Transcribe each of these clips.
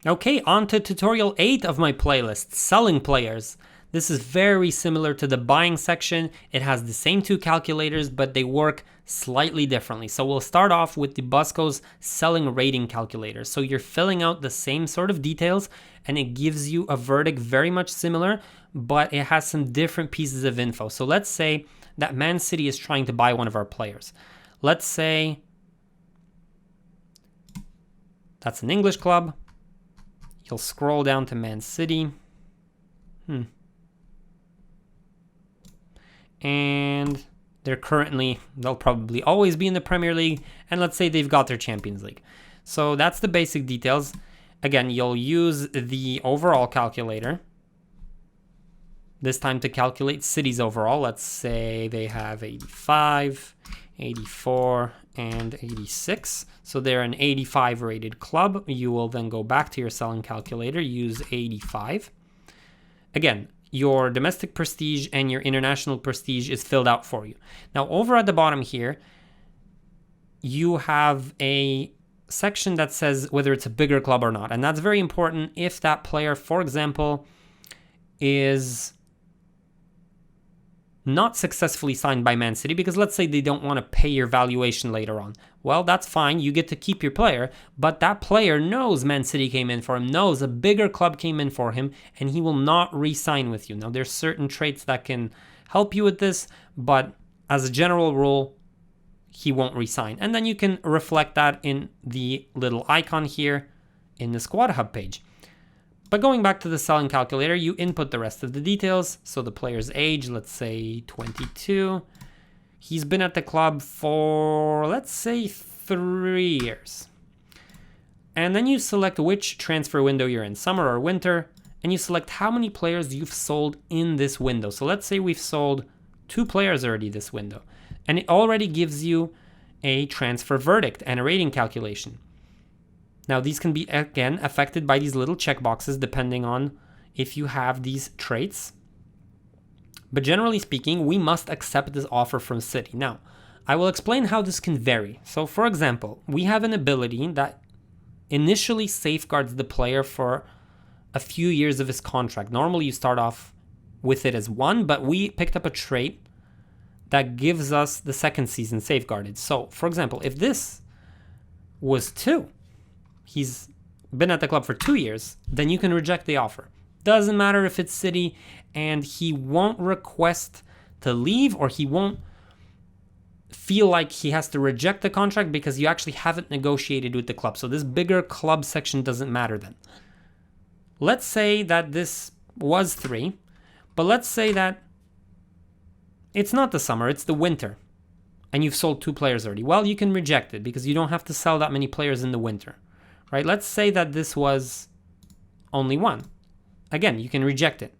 Okay, on to tutorial 8 of my playlist, selling players. This is very similar to the buying section. It has the same two calculators, but they work slightly differently. So we'll start off with the Buzzko's selling rating calculator. So you're filling out the same sort of details and it gives you a verdict very much similar, but it has some different pieces of info. So let's say that Man City is trying to buy one of our players. Let's say that's an English club. You'll scroll down to Man City. And they'll probably always be in the Premier League. And let's say they've got their Champions League. So that's the basic details. Again, you'll use the overall calculator. This time to calculate City's overall. Let's say they have 85, 84, and 86. So they're an 85 rated club. You will then go back to your selling calculator, use 85. Again, your domestic prestige and your international prestige is filled out for you. Now over at the bottom here, you have a section that says whether it's a bigger club or not. And that's very important if that player, for example, is not successfully signed by Man City, because let's say they don't want to pay your valuation later on. Well, that's fine. You get to keep your player, but that player knows Man City came in for him, knows a bigger club came in for him, and he will not re-sign with you. Now, there's certain traits that can help you with this, but as a general rule, he won't re-sign. And then you can reflect that in the little icon here in the Squad Hub page. But going back to the selling calculator, you input the rest of the details. So the player's age, let's say 22. He's been at the club for, let's say, 3 years. And then you select which transfer window you're in, summer or winter, and you select how many players you've sold in this window. So let's say we've sold 2 players already this window, and it already gives you a transfer verdict and a rating calculation. Now, these can be, again, affected by these little checkboxes depending on if you have these traits. But generally speaking, we must accept this offer from City. Now, I will explain how this can vary. So, for example, we have an ability that initially safeguards the player for a few years of his contract. Normally, you start off with it as 1, but we picked up a trait that gives us the second season safeguarded. So, for example, if this was 2, he's been at the club for 2 years, then you can reject the offer. Doesn't matter if it's City, and he won't request to leave, or he won't feel like he has to reject the contract because you actually haven't negotiated with the club. So this bigger club section doesn't matter then. Let's say that this was 3, but let's say that it's not the summer, it's the winter, and you've sold 2 players already. Well, you can reject it because you don't have to sell that many players in the winter. Right? Let's say that this was only 1. Again, you can reject it.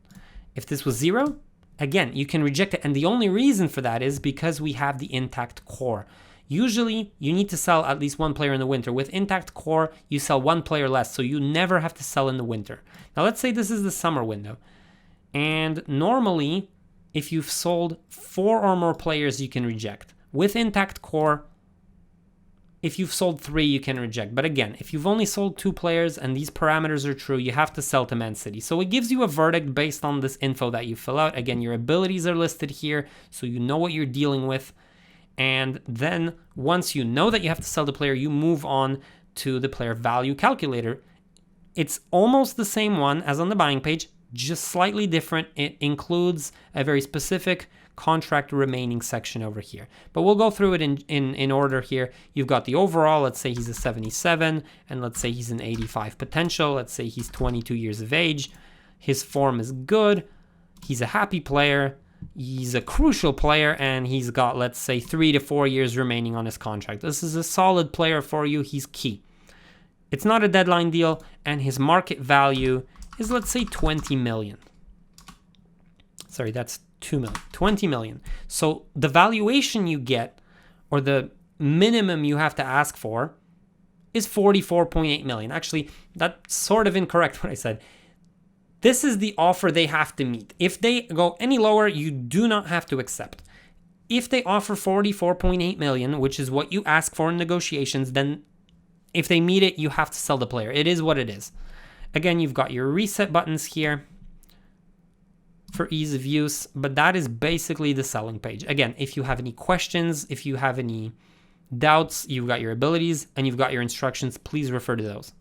If this was 0, again, you can reject it. And the only reason for that is because we have the intact core. Usually, you need to sell at least 1 player in the winter. With intact core, you sell 1 player less, so you never have to sell in the winter. Now, let's say this is the summer window. And normally, if you've sold 4 or more players, you can reject. With intact core, if you've sold 3, you can reject. But again, if you've only sold 2 players and these parameters are true, you have to sell to Man City. So it gives you a verdict based on this info that you fill out. Again, your abilities are listed here, so you know what you're dealing with. And then once you know that you have to sell the player, you move on to the player value calculator. It's almost the same one as on the buying page, just slightly different. It includes a very specific contract remaining section over here. But we'll go through it in order here. You've got the overall, let's say he's a 77, and let's say he's an 85 potential. Let's say he's 22 years of age. His form is good. He's a happy player. He's a crucial player, and he's got, let's say, 3 to 4 years remaining on his contract. This is a solid player for you. He's key. It's not a deadline deal, and his market value is, let's say, 20 million. Sorry, that's 2 million, 20 million. So the valuation you get, or the minimum you have to ask for, is 44.8 million. Actually, that's sort of incorrect what I said. This is the offer they have to meet. If they go any lower, you do not have to accept. If they offer 44.8 million, which is what you ask for in negotiations, then if they meet it, you have to sell the player. It is what it is. Again, you've got your reset buttons here for ease of use, but that is basically the selling page. Again, if you have any questions, if you have any doubts, you've got your abilities and you've got your instructions, please refer to those.